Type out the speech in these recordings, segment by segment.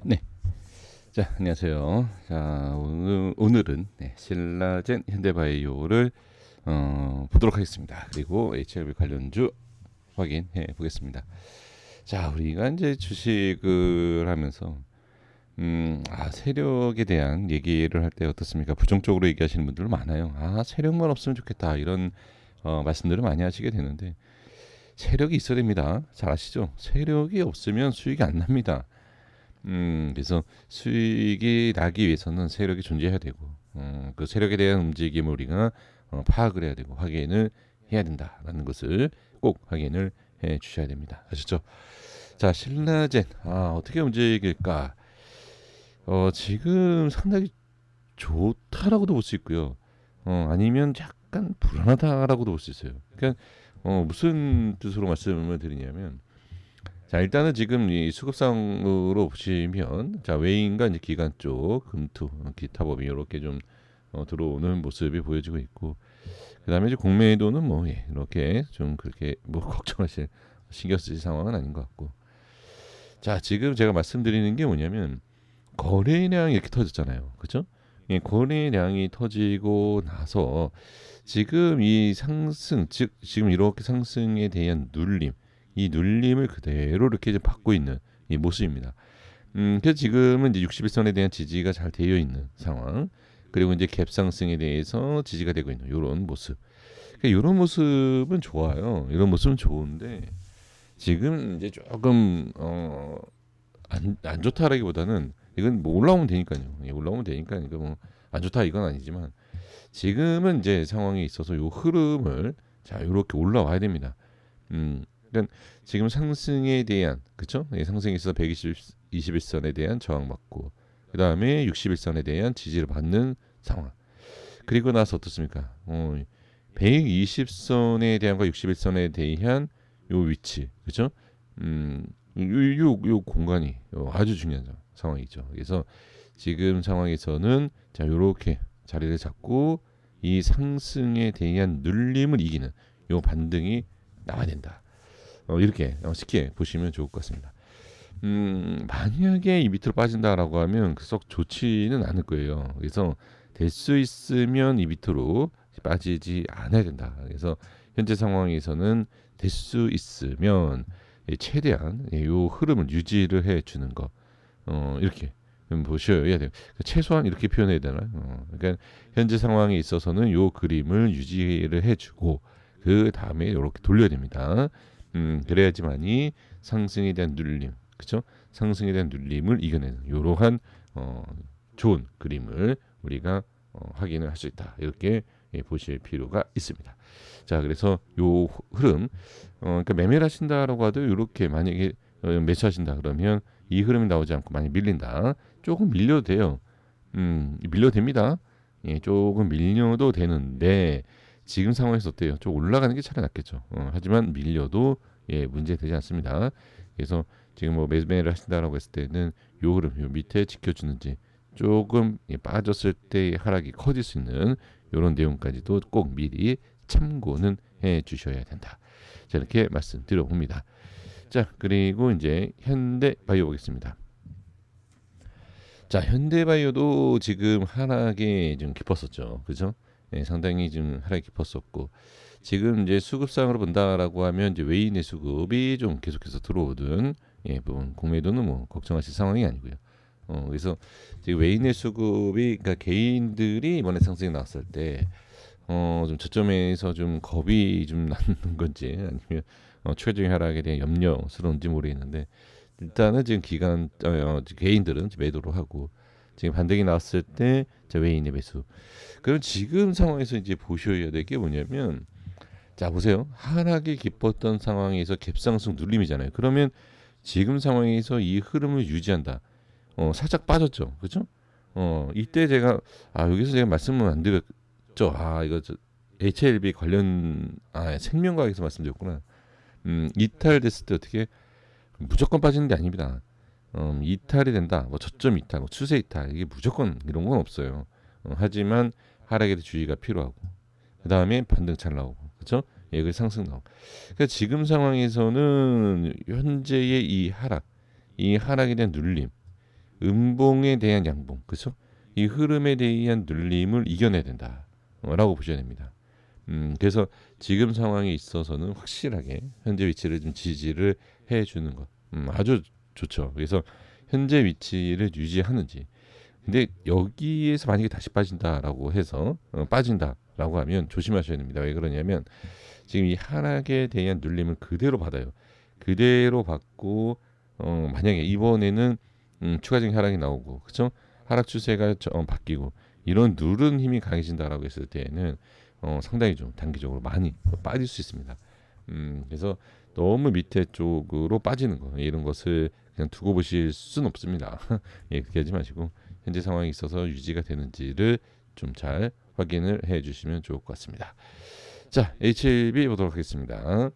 네. 자, 안녕하세요. 자, 오늘은 신라젠 현대바이오를 보도록 하겠습니다. 그리고 HLB 관련주 확인해 보겠습니다. 자, 우리가 이제 주식을 하면서 세력에 대한 얘기를 할 때 어떻습니까? 부정적으로 얘기하시는 분들 많아요. 세력만 없으면 좋겠다. 이런 말씀들을 많이 하시게 되는데 세력이 있어야 됩니다. 잘 아시죠? 세력이 없으면 수익이 안 납니다. 그래서 수익이 나기 위해서는 세력이 존재해야 되고, 그 세력에 대한 움직임을 우리가 파악을 해야 되고 확인을 해야 된다라는 것을 꼭 확인을 해 주셔야 됩니다. 아셨죠? 자, 신라젠 어떻게 움직일까? 지금 상당히 좋다라고도 볼 수 있고요. 아니면 약간 불안하다라고도 볼 수 있어요. 그러니까 무슨 뜻으로 말씀을 드리냐면, 자, 일단은 지금 이 수급상으로 보시면, 자, 외인과 이제 기관 쪽 금투 기타 법인 이렇게 좀 들어오는 모습이 보여지고 있고, 그다음에 이제 공매도는 뭐 이렇게 좀 그렇게 뭐 걱정하실 신경 쓰실 상황은 아닌 것 같고, 자, 지금 제가 말씀드리는 게 뭐냐면 거래량이 이렇게 터졌잖아요, 그렇죠? 예, 거래량이 터지고 나서 지금 이 상승, 즉 지금 이렇게 상승에 대한 눌림, 이 눌림을 그대로 이렇게 이제 받고 있는 이 모습입니다. 그래서 지금은 이제 61선에 대한 지지가 잘 되어 있는 상황, 그리고 이제 갭 상승에 대해서 지지가 되고 있는 이런 모습. 그러니까 이런 모습은 좋아요. 이런 모습은 좋은데 지금 이제 조금 안 좋다라기보다는 이건 뭐 올라오면 되니까요. 예, 올라오면 되니까 이거 뭐 안 좋다 이건 아니지만 지금은 이제 상황에 있어서 요 흐름을 자 이렇게 올라와야 됩니다. 그러니까 지금 상승에 대한 그쵸? 예, 상승에 있어서 121선에 대한 저항받고 그 다음에 61선에 대한 지지를 받는 상황. 그리고 나서 어떻습니까? 120선에 대한과 61선에 대한 요 위치, 그죠? 요 공간이 아주 중요한 상황이죠. 그래서 지금 상황에서는 자 요렇게 자리를 잡고 이 상승에 대한 눌림을 이기는 요 반등이 나와야 된다. 이렇게 쉽게 보시면 좋을 것 같습니다. 만약에 이 밑으로 빠진다라고 하면 썩 좋지는 않을 거예요. 그래서 될 수 있으면 이 밑으로 빠지지 않아야 된다. 그래서 현재 상황에서는 될 수 있으면 최대한 이 흐름을 유지를 해 주는 거 이렇게 보셔야 돼요. 최소한 이렇게 표현해야 되나요? 그러니까 현재 상황에 있어서는 이 그림을 유지를 해주고 그 다음에 이렇게 돌려야 됩니다. 그래야지만이 상승에 대한 눌림, 그렇죠? 상승에 대한 눌림을 이겨내는 이러한 좋은 그림을 우리가 확인을 할 수 있다. 이렇게 보실 필요가 있습니다. 자, 그래서 요 흐름, 그러니까 매매를 하신다라고 하도 이렇게 만약에 매수하신다 그러면 이 흐름이 나오지 않고 많이 밀린다. 조금 밀려도 돼요. 밀려도 됩니다. 예, 조금 밀려도 되는데 지금 상황에서 어때요? 좀 올라가는 게 차라리 낫겠죠. 하지만 밀려도 문제 되지 않습니다. 그래서 지금 뭐 매매를 하신다라고 했을 때는 요 흐름, 요 밑에 지켜주는지 조금 빠졌을 때 하락이 커질 수 있는 이런 내용까지도 꼭 미리 참고는 해 주셔야 된다. 자, 이렇게 말씀드려 봅니다. 자, 그리고 이제 현대바이오 보겠습니다. 자, 현대바이오도 지금 하락이 좀 깊었었죠. 그죠? 상당히 좀 하락이 깊었었고 지금 이제 수급상으로 본다라고 하면 이제 외인의 수급이 좀 계속해서 들어오든 부분 공매도는 뭐 걱정하실 상황이 아니고요. 그래서 지금 외인의 수급이 그러니까 개인들이 이번에 상승이 나왔을 때 좀 저점에서 좀 겁이 좀 나는 건지 아니면 추가적인 하락에 대한 염려스러운지 모르겠는데 일단은 지금 개인들은 매도를 하고 지금 반등이 나왔을 때 외인의 매수. 그럼 지금 상황에서 이제 보셔야 될 게 뭐냐면 자 보세요. 하락이 깊었던 상황에서 갭상승 눌림이잖아요. 그러면 지금 상황에서 이 흐름을 유지한다. 살짝 빠졌죠. 그렇죠? 이때 제가 여기서 제가 말씀을 안 드렸죠. 이거 HLB 관련 생명과학에서 말씀드렸구나. 이탈됐을 때 어떻게 무조건 빠지는 게 아닙니다. 이탈이 된다. 뭐 저점 이탈, 뭐 추세 이탈 이게 무조건 이런 건 없어요. 하지만 하락에 대한 주의가 필요하고 그 다음에 반등 잘 나오고 그렇죠? 그 상승 나오고. 그러니까 지금 상황에서는 현재의 이 하락에 대한 눌림 음봉에 대한 양봉, 그렇죠? 이 흐름에 대한 눌림을 이겨내야 된다라고 보셔야 됩니다. 그래서 지금 상황에 있어서는 확실하게 현재 위치를 좀 지지를 해주는 것, 아주 좋죠. 그래서 현재 위치를 유지하는지. 근데 여기에서 만약에 다시 빠진다라고 해서 빠진다라고 하면 조심하셔야 됩니다. 왜 그러냐면 지금 이 하락에 대한 눌림을 그대로 받아요. 그대로 받고 만약에 이번에는 추가적인 하락이 나오고, 그렇죠? 하락 추세가 바뀌고 이런 누른 힘이 강해진다라고 했을 때에는 상당히 좀 단기적으로 많이 빠질 수 있습니다. 그래서 너무 밑에 쪽으로 빠지는 거 이런 것을 그냥 두고 보실 수는 없습니다. 예, 그렇게 하지 마시고 현재 상황이 있어서 유지가 되는지를 좀 잘 확인을 해주시면 좋을 것 같습니다. 자, HLB 보도록 하겠습니다.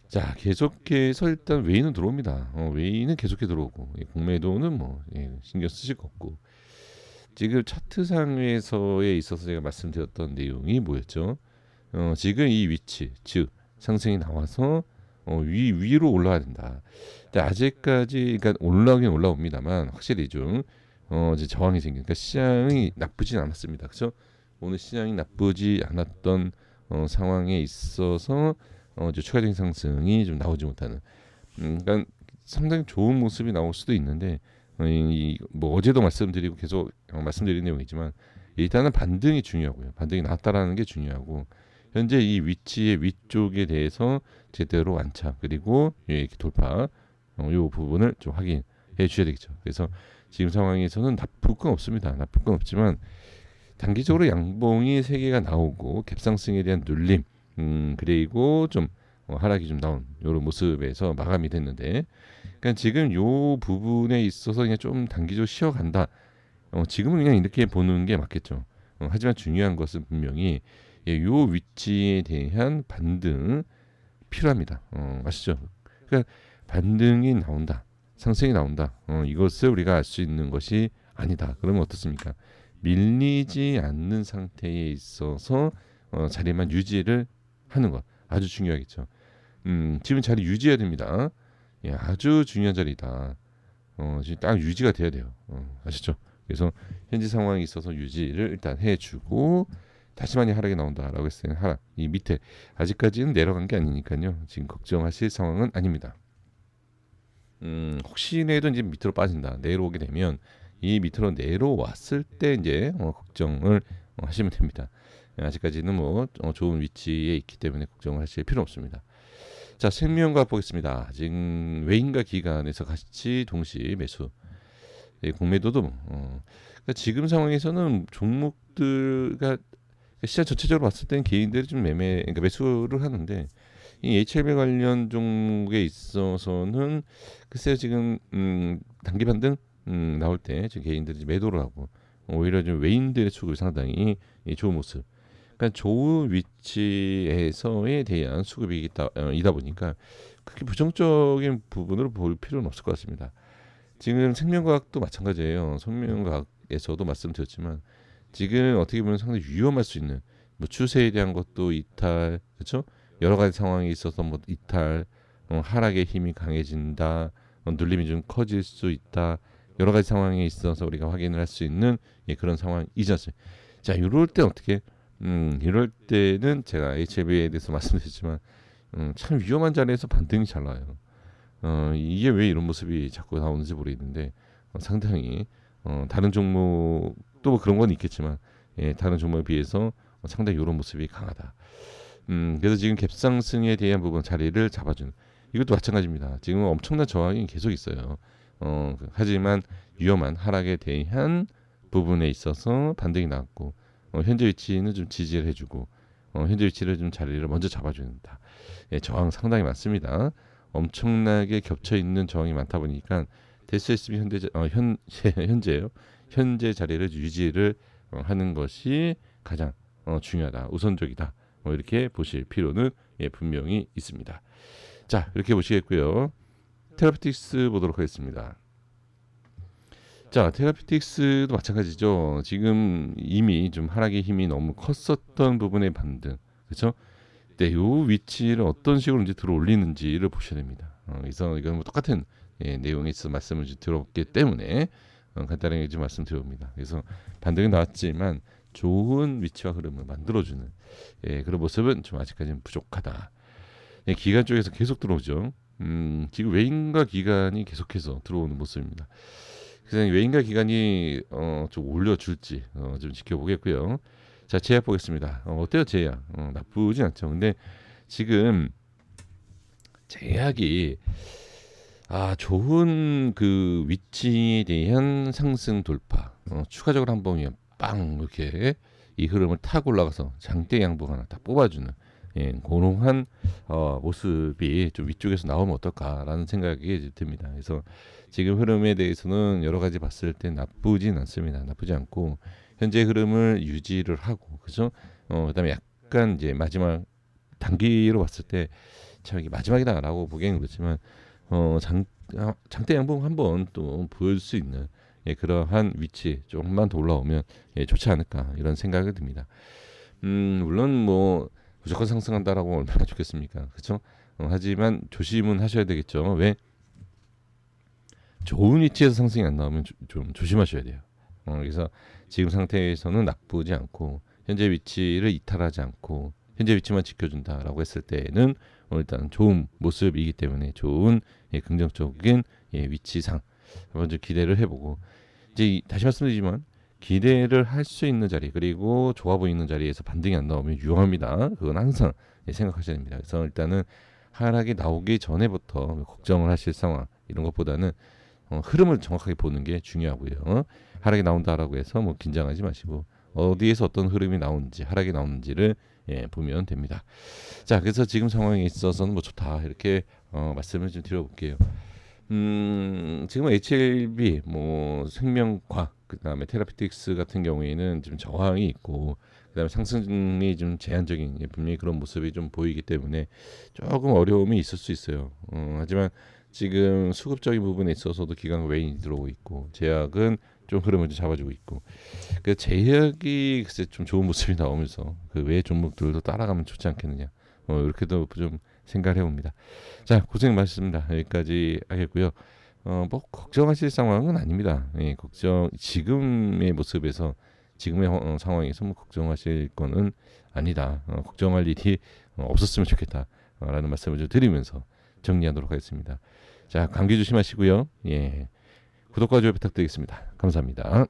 자, 계속해서 일단 웨이는 들어옵니다. 웨이는 계속해 들어오고 공매도는 뭐 신경 쓰실 거 없고 지금 차트상에서에 있어서 제가 말씀드렸던 내용이 뭐였죠? 지금 이 위치, 즉 상승이 나와서 위로 올라가야 된다. 근데 아직까지 그러니까 올라오긴 올라옵니다만 확실히 좀 이제 저항이 생기니까 시장이 나쁘진 않았습니다. 그렇죠? 오늘 시장이 나쁘지 않았던 상황에 있어서 이제 추가적인 상승이 좀 나오지 못하는 그러니까 상당히 좋은 모습이 나올 수도 있는데 뭐 어제도 말씀드리고 계속 말씀드린 내용이지만 일단은 반등이 중요하고요. 반등이 나왔다라는 게 중요하고 현재 이 위치의 위쪽에 대해서 제대로 안착 그리고 이렇게 돌파 이 부분을 좀 확인해 주셔야 되겠죠. 그래서 지금 상황에서는 나쁠 건 없습니다. 나쁠 건 없지만 단기적으로 양봉이 세 개가 나오고 갭상승에 대한 눌림 그리고 좀 하락이 좀 나온 이런 모습에서 마감이 됐는데 그러니까 지금 요 부분에 있어서 그냥 좀 단기적으로 쉬어간다. 지금은 그냥 이렇게 보는 게 맞겠죠. 하지만 중요한 것은 분명히 요 위치에 대한 반등 필요합니다. 아시죠? 그러니까 반등이 나온다. 상승이 나온다. 이것을 우리가 알 수 있는 것이 아니다. 그러면 어떻습니까? 밀리지 않는 상태에 있어서 자리만 유지를 하는 것 아주 중요하겠죠. 지금 자리 유지해야 됩니다. 예, 아주 중요한 자리다. 지금 딱 유지가 돼야 돼요. 아시죠? 그래서 현재 상황에 있어서 유지를 일단 해주고 다시 많이 하락이 나온다라고 했을 때는 하락 이 밑에 아직까지는 내려간 게 아니니까요. 지금 걱정하실 상황은 아닙니다. 혹시라도 이제 밑으로 빠진다 내려오게 되면 이 밑으로 내려왔을 때 이제 걱정을 하시면 됩니다. 아직까지는 뭐 좋은 위치에 있기 때문에 걱정을 하실 필요 없습니다. 자, 생명과학 보겠습니다. 지금 외인과 기관에서 같이 동시 매수. 공매도도 그러니까 지금 상황에서는 종목들과 시장 전체적으로 봤을 때는 개인들이 좀 그러니까 매수를 하는데 이 HLB 관련 종목에 있어서는 글쎄요 지금 단기 반등 나올 때 지금 개인들이 매도를 하고 오히려 좀 외인들의 수급이 상당히 좋은 모습. 그러니까 좋은 위치에서에 대한 수급이 이다 보니까 그렇게 부정적인 부분으로 볼 필요는 없을 것 같습니다. 지금 생명과학도 마찬가지예요. 생명과학에서도 말씀드렸지만 지금 어떻게 보면 상당히 위험할 수 있는 뭐 추세에 대한 것도 이탈, 그렇죠? 여러 가지 상황이 있어서 뭐 이탈, 하락의 힘이 강해진다, 눌림이 좀 커질 수 있다. 여러 가지 상황에 있어서 우리가 확인을 할 수 있는 그런 상황이지 않습니까? 자, 이럴 때 어떻게? 이럴 때는 제가 HLB에 대해서 말씀드렸지만 참 위험한 자리에서 반등이 잘 나와요. 이게 왜 이런 모습이 자꾸 나오는지 모르겠는데 상당히 다른 종목도 뭐 그런 건 있겠지만 다른 종목에 비해서 상당히 이런 모습이 강하다. 그래서 지금 갭상승에 대한 부분 자리를 잡아주는 이것도 마찬가지입니다. 지금 엄청난 저항이 계속 있어요. 하지만 위험한 하락에 대한 부분에 있어서 반등이 나왔고 현재 위치는 좀 지지를 해주고 현재 위치를 좀 자리를 먼저 잡아준다. 저항 상당히 많습니다. 엄청나게 겹쳐 있는 저항이 많다 보니까 대수SB 현재요. 현재 자리를 유지를 하는 것이 가장 중요하다, 우선적이다. 이렇게 보실 필요는 분명히 있습니다. 자, 이렇게 보시겠고요. 테라피틱스 보도록 하겠습니다. 자, 테라피틱스도 마찬가지죠. 지금 이미 좀 하락의 힘이 너무 컸었던 부분의 반등, 그렇죠? 네, 요 위치를 어떤 식으로 이제 들어 올리는지를 보셔야 됩니다. 그래서 이건 뭐 똑같은 내용에 있어서 말씀을 좀 드렸기 때문에 간단하게 좀 말씀드립니다. 그래서 반등이 나왔지만 좋은 위치와 흐름을 만들어주는 그런 모습은 좀 아직까지는 부족하다. 기관 쪽에서 계속 들어오죠. 지금 외인과 기관이 계속해서 들어오는 모습입니다. 그래서 외인과 기관이 좀 올려줄지 좀 지켜보겠고요. 자, 제약 보겠습니다. 어때요, 제약? 나쁘진 않죠. 근데 지금 제약이 좋은 그 위치에 대한 상승 돌파, 추가적으로 한번 빵 이렇게 이 흐름을 타고 올라가서 장대 양봉 하나 딱 뽑아주는 그러한 모습이 좀 위쪽에서 나오면 어떨까라는 생각이 듭니다. 그래서 지금 흐름에 대해서는 여러 가지 봤을 때 나쁘진 않습니다. 나쁘지 않고 현재 흐름을 유지를 하고 그죠? 그다음에 약간 이제 마지막 단기로 봤을 때 참 이게 마지막이다라고 보기에는 그렇지만 장대 양봉 한번 또 보여줄 수 있는 그러한 위치 조금만 더 올라오면 좋지 않을까 이런 생각이 듭니다. 물론 뭐 무조건 상승한다라고 얼마나 좋겠습니까? 그렇죠? 하지만 조심은 하셔야 되겠죠. 왜? 좋은 위치에서 상승이 안 나오면 좀 조심하셔야 돼요. 그래서 지금 상태에서는 나쁘지 않고 현재 위치를 이탈하지 않고 현재 위치만 지켜준다라고 했을 때는 일단 좋은 모습이기 때문에 좋은 긍정적인 위치상 한번 좀 기대를 해보고 이제 다시 말씀드리지만 기대를 할 수 있는 자리 그리고 좋아 보이는 자리에서 반등이 안 나오면 위험합니다. 그건 항상 생각하셔야 됩니다. 그래서 일단은 하락이 나오기 전에부터 걱정을 하실 상황 이런 것보다는 흐름을 정확하게 보는 게 중요하고요. 하락이 나온다라고 해서 뭐 긴장하지 마시고 어디에서 어떤 흐름이 나오는지 하락이 나오는지를 보면 됩니다. 자, 그래서 지금 상황에 있어서는 뭐 좋다 이렇게 말씀을 좀 드려볼게요. 지금 HLB 뭐 생명과학 그다음에 테라피틱스 같은 경우에는 지금 저항이 있고 그다음에 상승이 좀 제한적인 분명히 그런 모습이 좀 보이기 때문에 조금 어려움이 있을 수 있어요. 하지만 지금 수급적인 부분에 있어서도 기관 외인이 들어오고 있고 제약은 좀 흐름을 좀 잡아주고 있고 그 제약이 글쎄 좀 좋은 모습이 나오면서 그 외 종목들도 따라가면 좋지 않겠느냐 이렇게도 좀 생각을 해봅니다. 자, 고생 많으셨습니다. 여기까지 하겠고요. 뭐 걱정하실 상황은 아닙니다. 걱정 지금의 모습에서 지금의 상황에서 뭐 걱정하실 거는 아니다. 걱정할 일이 없었으면 좋겠다라는 말씀을 좀 드리면서 정리하도록 하겠습니다. 자, 감기 조심하시고요. 구독과 좋아요 부탁드리겠습니다. 감사합니다.